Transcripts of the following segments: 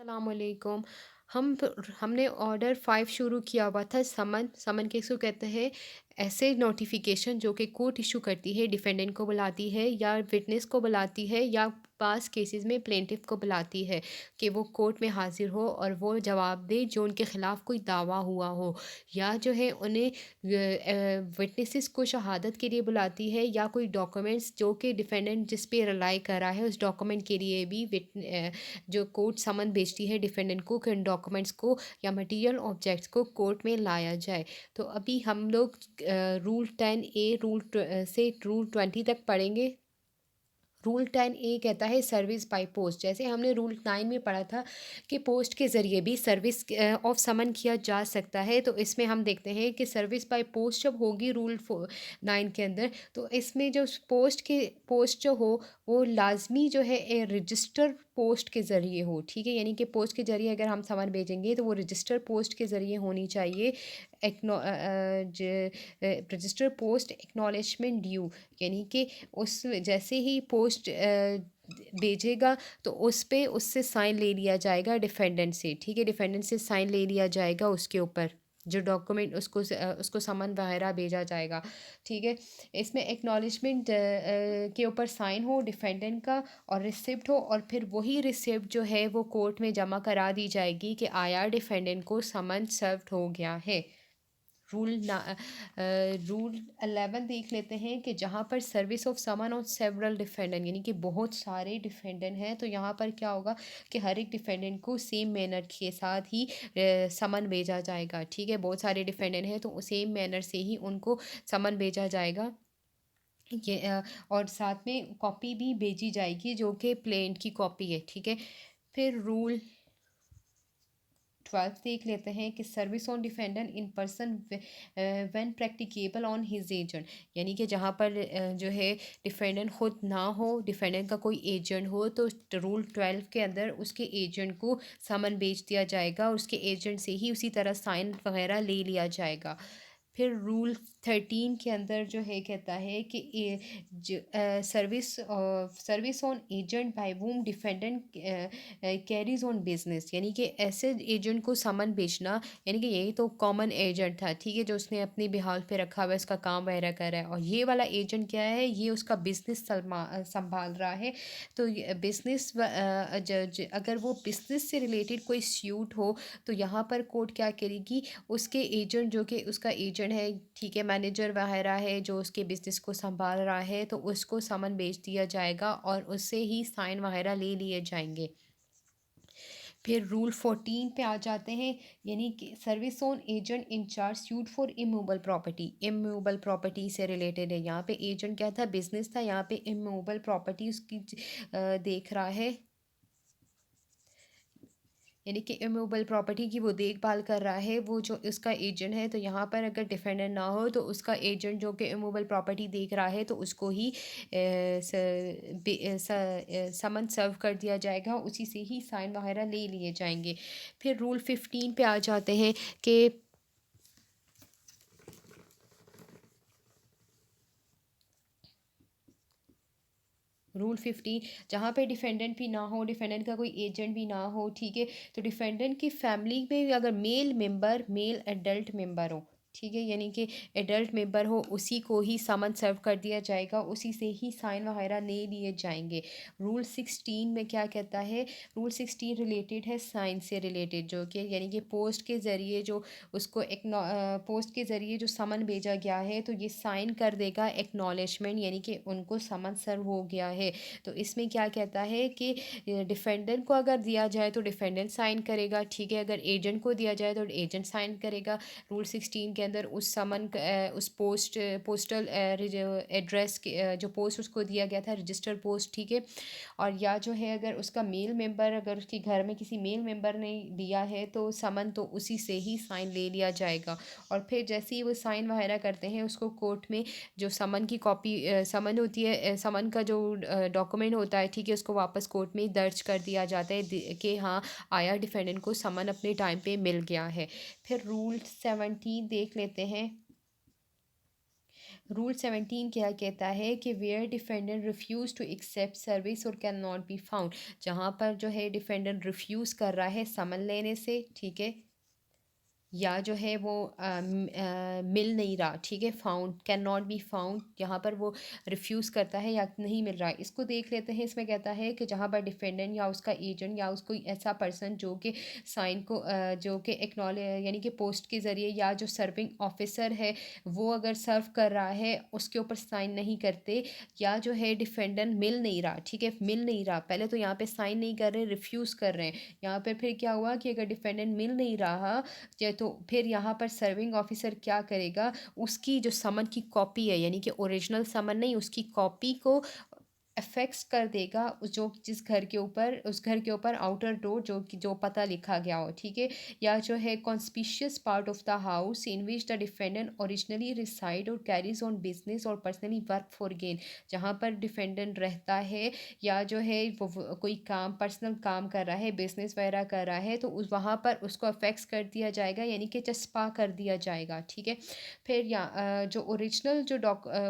अस्सलामुअलैकुम। हमने ऑर्डर 5 शुरू किया हुआ था। समन समन किसको कहते हैं? ऐसे नोटिफिकेशन जो कि कोर्ट इशू करती है, डिफेंडेंट को बुलाती है या विटनेस को बुलाती है या पास केसेस में प्लेंटिफ को बुलाती है कि वो कोर्ट में हाजिर हो और वो जवाब दे जो उनके ख़िलाफ़ कोई दावा हुआ हो, या जो है उन्हें विटनेसेस को शहादत के लिए बुलाती है, या कोई डॉक्यूमेंट्स जो कि डिफेंडेंट जिस पे रिलाई कर रहा है उस डॉक्यूमेंट के लिए भी जो कोर्ट समन भेजती है डिफेंडेंट को कि उन डॉक्यूमेंट्स को या मटेरियल ऑब्जेक्ट्स को कोर्ट में लाया जाए। तो अभी हम लोग रूल 10A से रूल 20 तक पढ़ेंगे। रूल 10A कहता है सर्विस बाय पोस्ट। जैसे हमने रूल 9 में पढ़ा था कि पोस्ट के ज़रिए भी सर्विस ऑफ समन किया जा सकता है, तो इसमें हम देखते हैं कि सर्विस बाय पोस्ट जब होगी रूल 9 के अंदर, तो इसमें जो पोस्ट जो हो वो लाजमी जो है रजिस्टर पोस्ट के ज़रिए हो। ठीक है, यानी कि पोस्ट के ज़रिए अगर हम समन भेजेंगे तो वो रजिस्टर पोस्ट के ज़रिए होनी चाहिए। रजिस्टर पोस्ट एक्नॉलेजमेंट ड्यू, यानी कि उस जैसे ही पोस्ट भेजेगा तो उस पे उससे साइन ले लिया जाएगा डिफेंडेंट से। ठीक है, डिफेंडेंट से साइन ले लिया जाएगा उसके ऊपर जो डॉक्यूमेंट उसको समन वगैरह भेजा जाएगा। ठीक है, इसमें एक्नॉलेजमेंट के ऊपर साइन हो डिफेंडेंट का और रिसिप्ट हो, और फिर वही रिसिप्ट जो है वो कोर्ट में जमा करा दी जाएगी कि आया डिफेंडेंट को समन सर्व्ड हो गया है। रूल 11 देख लेते हैं कि जहाँ पर service of summon on several defendant, यानी कि बहुत सारे डिफेंडेंट हैं, तो यहाँ पर क्या होगा कि हर एक डिफेंडेंट को सेम मैनर के साथ ही समन भेजा जाएगा। ठीक है, बहुत सारे डिफेंडेंट हैं तो सेम मैनर से ही उनको समन भेजा जाएगा। और साथ में कॉपी भी भेजी जाएगी जो कि प्लेंट की कॉपी है। ठीक है, फिर रूल 12 देख लेते हैं कि service on defendant in person when practicable on his agent, यानी कि जहाँ पर जो है डिफेंडेंट खुद ना हो, डिफेंडेंट का कोई एजेंट हो, तो रूल 12 के अंदर उसके एजेंट को समन भेज दिया जाएगा, उसके एजेंट से ही उसी तरह साइन वगैरह ले लिया जाएगा। फिर रूल 13 के अंदर जो है कहता है कि service on agent by whom defendant carries on business, यानी कि ऐसे एजेंट को समन भेजना, यानी कि यही तो कॉमन एजेंट था। ठीक है, जो उसने अपनी बिहाल पे रखा हुआ है, उसका काम वगैरह कर रहा है, और ये वाला एजेंट क्या है, ये उसका बिजनेस संभाल रहा है। तो बिजनेस अगर वो बिजनेस से रिलेटेड कोई स्यूट हो तो यहाँ पर कोर्ट क्या करेगी, उसके एजेंट जो कि उसका एजेंट है, ठीक है, मैनेजर वगैरह है जो उसके बिज़नेस को संभाल रहा है, तो उसको समन भेज दिया जाएगा और उससे ही साइन वगैरह ले लिए जाएंगे। फिर रूल 14 पे आ जाते हैं, यानी कि service on agent in charge suit for immovable property. Immovable property से रिलेटेड है। यहाँ पे एजेंट क्या था, बिजनेस था, यहाँ पे इमूवेबल प्रॉपर्टी उसकी देख रहा है, यानी कि इमूवेबल प्रॉपर्टी की वो देखभाल कर रहा है, वो जो उसका एजेंट है। तो यहाँ पर अगर डिफेंडेंट ना हो तो उसका एजेंट जो कि इमूवेबल प्रॉपर्टी देख रहा है तो उसको ही समन सर्व कर दिया जाएगा, उसी से ही साइन वगैरह ले लिए जाएंगे। फिर रूल 15 पे आ जाते हैं कि रूल 50, जहाँ पे डिफेंडेंट भी ना हो, डिफेंडेंट का कोई एजेंट भी ना हो, ठीक है, तो डिफेंडेंट की फैमिली में अगर मेल एडल्ट मेंबर हो, ठीक है, यानी कि एडल्ट मेंबर हो, उसी को ही समन सर्व कर दिया जाएगा, उसी से ही साइन वगैरह ले लिए जाएंगे। रूल 16 में क्या कहता है, रूल 16 रिलेटेड है साइन से रिलेटेड, जो कि यानी कि पोस्ट के ज़रिए जो उसको पोस्ट के ज़रिए जो समन भेजा गया है तो ये साइन कर देगा एक्नॉलेजमेंट, यानी कि उनको समन सर्व हो गया है। तो इसमें क्या कहता है कि डिफेंडेंट को अगर दिया जाए तो डिफेंडेंट साइन करेगा, ठीक है, अगर एजेंट को दिया जाए तो एजेंट साइन करेगा। रूल 16 के अंदर उस समन उस पोस्टल एड्रेस के जो पोस्ट उसको दिया गया था रजिस्टर पोस्ट, ठीक है, और या जो है अगर उसका मेल मेंबर, अगर उसके घर में किसी मेल मेंबर ने दिया है तो समन तो उसी से ही साइन ले लिया जाएगा। और फिर जैसे ही वो साइन वगैरह करते हैं उसको कोर्ट में जो समन की कॉपी समन होती है, समन का जो डॉक्यूमेंट होता है, ठीक है, उसको वापस कोर्ट में दर्ज कर दिया जाता है कि हाँ आया डिफेंडेंट को समन अपने टाइम पे मिल गया है। फिर रूल 17 देख लेते हैं। रूल 17 क्या कहता है कि where defendant refuse to accept service और कैन नॉट बी फाउंड, जहाँ पर जो है डिफेंडेंट रिफ्यूज़ कर रहा है समन लेने से, ठीक है, या जो है वो मिल नहीं रहा, ठीक है, found can not be found, यहाँ पर वो रिफ्यूज़ करता है या नहीं मिल रहा है। इसको देख लेते हैं। इसमें कहता है कि जहाँ पर डिफेंडेंट या उसका एजेंट या उसको ऐसा पर्सन जो कि साइन को जो कि एक्नॉलेज यानी कि पोस्ट के ज़रिए या जो सर्विंग ऑफिसर है वो अगर सर्व कर रहा है उसके ऊपर साइन नहीं करते, या जो है डिफेंडेंट मिल नहीं रहा, ठीक है, मिल नहीं रहा, पहले तो यहाँ पे साइन नहीं कर रहे, रिफ्यूज़ कर रहे हैं। यहाँ पे फिर क्या हुआ कि अगर डिफेंडेंट मिल नहीं रहा तो फिर यहाँ पर सर्विंग ऑफिसर क्या करेगा, उसकी जो समन की कॉपी है यानी कि ओरिजिनल समन नहीं, उसकी कॉपी को अफेक्स कर देगा जो जिस घर के ऊपर उस घर के ऊपर आउटर डोर जो पता लिखा गया हो, ठीक है, या जो है conspicuous part of the house in which the defendant originally reside और कैरीज ऑन बिजनेस और पर्सनली वर्क फॉर गेन, जहाँ पर डिफेंडेंट रहता है या जो है वो कोई काम पर्सनल काम कर रहा है, बिजनेस वगैरह कर रहा है, तो उस वहाँ पर उसको अफेक्स कर दिया जाएगा यानी कि चस्पा कर दिया जाएगा, ठीक है। फिर जो ओरिजिनल जो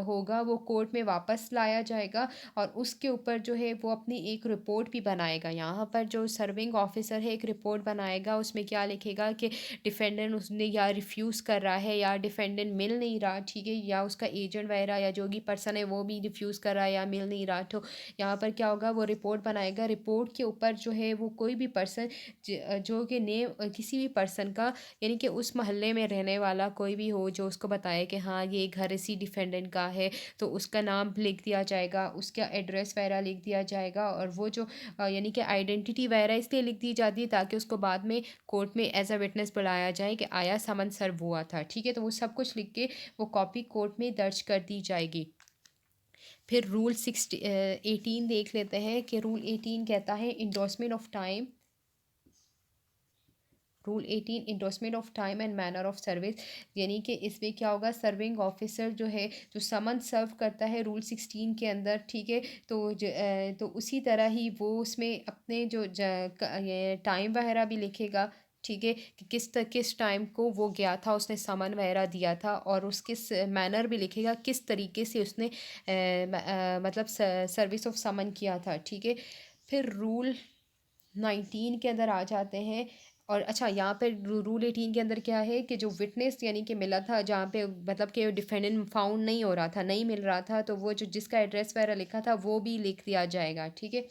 होगा वो कोर्ट में वापस लाया जाएगा और उसके ऊपर जो है वो अपनी एक रिपोर्ट भी बनाएगा। यहाँ पर जो सर्विंग ऑफिसर है एक रिपोर्ट बनाएगा, उसमें क्या लिखेगा कि डिफेंडेंट उसने या रिफ्यूज़ कर रहा है या डिफेंडेंट मिल नहीं रहा, ठीक है, या उसका एजेंट वगैरह या जो भी पर्सन है वो भी रिफ्यूज़ कर रहा है या मिल नहीं रहा, तो यहाँ पर क्या होगा वो रिपोर्ट बनाएगा। रिपोर्ट के ऊपर जो है वो कोई भी पर्सन जो कि नेम किसी भी पर्सन का यानी कि उस मोहल्ले में रहने वाला कोई भी हो जो उसको बताए कि हाँ ये घर इसी डिफेंडेंट का है, तो उसका नाम लिख दिया जाएगा, उसका एड्रेस वगैरह लिख दिया जाएगा, और वो जो यानी कि आइडेंटिटी वगैरह इसलिए लिख दी जाती है ताकि उसको बाद में कोर्ट में एज अ विटनेस बुलाया जाए कि आया समन सर्व हुआ था, ठीक है, तो वो सब कुछ लिख के वो कॉपी कोर्ट में दर्ज कर दी जाएगी। फिर रूल 18 देख लेते हैं कि रूल 18 कहता है endorsement of time. Rule 18 endorsement of time and manner of service, यानी कि इसमें क्या होगा, सर्विंग ऑफिसर जो है जो समन सर्व करता है रूल 16 के अंदर, ठीक है, तो तो उसी तरह ही वो उसमें अपने जो ये टाइम वगैरह भी लिखेगा, ठीक है, कि किस टाइम को वो गया था उसने समन वगैरह दिया था, और उसके मैनर भी लिखेगा किस तरीके से उसने मतलब सर्विस ऑफ समन किया था, ठीक है। फिर रूल 19 के अंदर आ जाते हैं। और अच्छा यहाँ पे रूल 18 के अंदर क्या है कि जो विटनेस यानी कि मिला था जहाँ पे मतलब कि डिफेंडेंट फाउंड नहीं हो रहा था, नहीं मिल रहा था, तो वो जो जिसका एड्रेस वगैरह लिखा था वो भी लिख दिया जाएगा, ठीक है।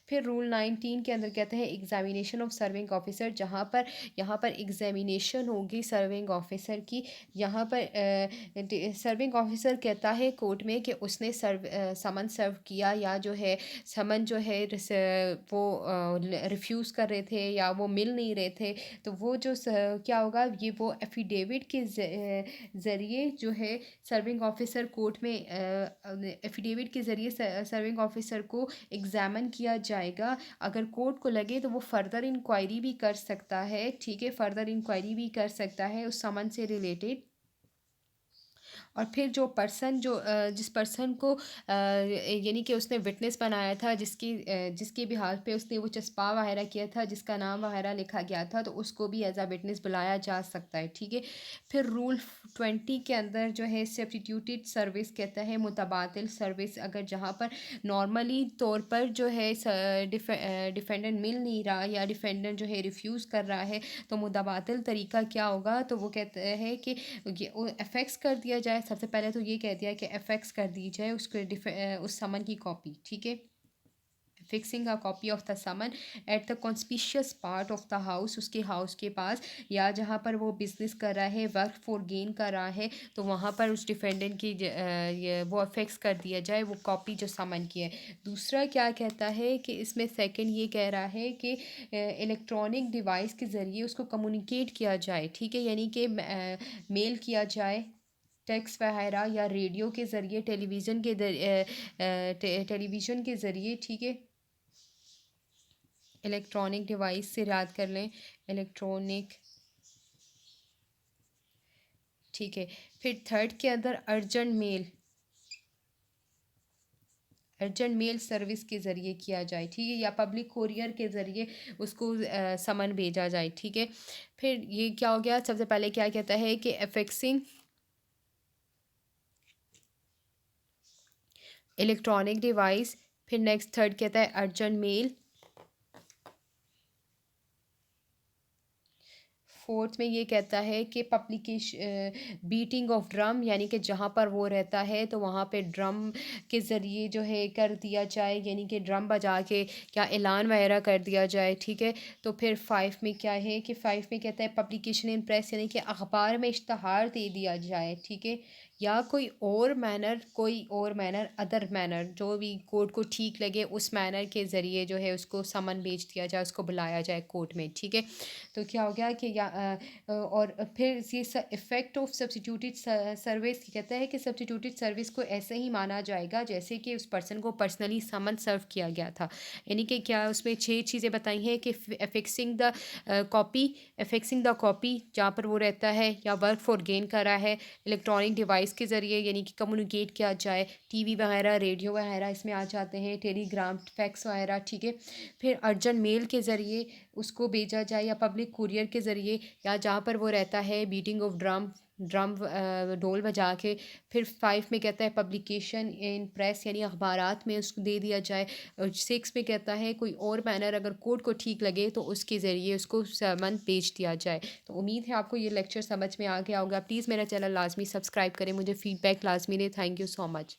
फिर रूल 19 के अंदर कहते हैं एग्जामिनेशन ऑफ सर्विंग ऑफिसर, जहाँ पर यहाँ पर एग्जामिनेशन होगी सर्विंग ऑफिसर की। यहाँ पर सर्विंग ऑफिसर कहता है कोर्ट में कि उसने समन सर्व किया या जो है समन जो है वो रिफ्यूज़ कर रहे थे या वो मिल नहीं रहे थे, तो वो जो क्या होगा ये वो एफिडेविट के ज़रिए जो है सर्विंग ऑफिसर कोर्ट में एफिडेविट के ज़रिए सर्विंग ऑफिसर को एग्ज़ामिन किया जाएगा। अगर कोर्ट को लगे तो वो फर्दर इंक्वायरी भी कर सकता है, ठीक है, फर्दर इंक्वायरी भी कर सकता है उस समन से रिलेटेड। और फिर जो पर्सन जो जिस पर्सन को यानी कि उसने विटनेस बनाया था जिसके बिहार पे उसने वो चस्पा वगैरह किया था जिसका नाम वगैरह लिखा गया था, तो उसको भी एज आ विटनेस बुलाया जा सकता है, ठीक है। फिर रूल 20 के अंदर जो है सब्स्टिट्यूटेड सर्विस कहता है मुतबादिल सर्विस, अगर जहाँ पर नॉर्मली तौर पर जो है डिफेंडेंट मिल नहीं रहा या डिफेंडेंट जो है रिफ्यूज़ कर रहा है, तो मुतबादिल तरीका क्या होगा, तो वो कहते हैं कि ये एफेक्स कर दिया जाए। सबसे पहले तो ये कह दिया कि एफेक्स कर दी जाए उसके उस समन की कॉपी, ठीक है, fixing a copy of the summon at the conspicuous part of the house, उसके हाउस के पास, या जहाँ पर वो बिजनेस कर रहा है वर्क फॉर गेन कर रहा है, तो वहाँ पर उस डिफेंडेंट की वो अफेक्स कर दिया जाए वो कॉपी जो समन की है। दूसरा क्या कहता है कि इसमें सेकंड ये कह रहा है कि इलेक्ट्रॉनिक डिवाइस के ज़रिए उसको कम्युनिकेट किया जाए, ठीक है, यानी कि मेल किया जाए, टेक्स्ट वगैरह, या रेडियो के ज़रिए, टेलीविज़न के ज़रिए, ठीक है, इलेक्ट्रॉनिक डिवाइस से याद कर लें, इलेक्ट्रॉनिक, ठीक है। फिर थर्ड के अंदर अर्जेंट मेल सर्विस के ज़रिए किया जाए, ठीक है, या पब्लिक कोरियर के ज़रिए उसको समन भेजा जाए, ठीक है। फिर ये क्या हो गया, सबसे पहले क्या कहता है कि अफेक्सिंग इलेक्ट्रॉनिक डिवाइस। फिर नेक्स्ट थर्ड कहता है अर्जेंट मेल। फोर्थ में ये कहता है कि पब्लिकेशन बीटिंग ऑफ ड्रम, यानी कि जहाँ पर वो रहता है तो वहाँ पे ड्रम के ज़रिए जो है कर दिया जाए, यानी कि ड्रम बजा के क्या ऐलान वगैरह कर दिया जाए, ठीक है। तो फिर फाइव में क्या है कि फाइव में कहता है पब्लिकेशन इन प्रेस, यानी कि अखबार में इश्तहार दे दिया जाए, ठीक है। या कोई और मैनर अदर मैनर जो भी कोर्ट को ठीक लगे उस मैनर के ज़रिए जो है उसको समन भेज दिया जाए, उसको बुलाया जाए कोर्ट में, ठीक है। तो क्या हो गया कि और फिर ये इफ़ेक्ट ऑफ सब्सटीट्यूटेड सर्विस कहता है कि सब्सटीट्यूटेड सर्विस को ऐसे ही माना जाएगा जैसे कि उस पर्सन को पर्सनली समन सर्व किया गया था। यानी कि क्या उसमें 6 चीज़ें बताई हैं कि अफिक्सिंग द कॉपी जहाँ पर वो रहता है या वर्क फॉर गेन कर रहा है, इलेक्ट्रॉनिक डिवाइस के ज़रिए यानी कि कम्युनिकेट किया जाए, टीवी वगैरह रेडियो वगैरह इसमें आ जाते हैं, टेलीग्राम फैक्स वगैरह, ठीक है। फिर अर्जेंट मेल के ज़रिए उसको भेजा जाए या पब्लिक कुरियर के ज़रिए, या जहाँ पर वो रहता है बीटिंग ऑफ ड्रम ढोल बजा के। फिर फाइव में कहता है पब्लिकेशन इन प्रेस, यानी अखबारात में उसको दे दिया जाए। और सिक्स में कहता है कोई और बैनर अगर कोर्ट को ठीक लगे तो उसके ज़रिए उसको समन भेज दिया जाए। तो उम्मीद है आपको ये लेक्चर समझ में आ गया होगा। प्लीज़ मेरा चैनल लाजमी सब्सक्राइब करें, मुझे फ़ीडबैक लाजमी दें। Thank you so much.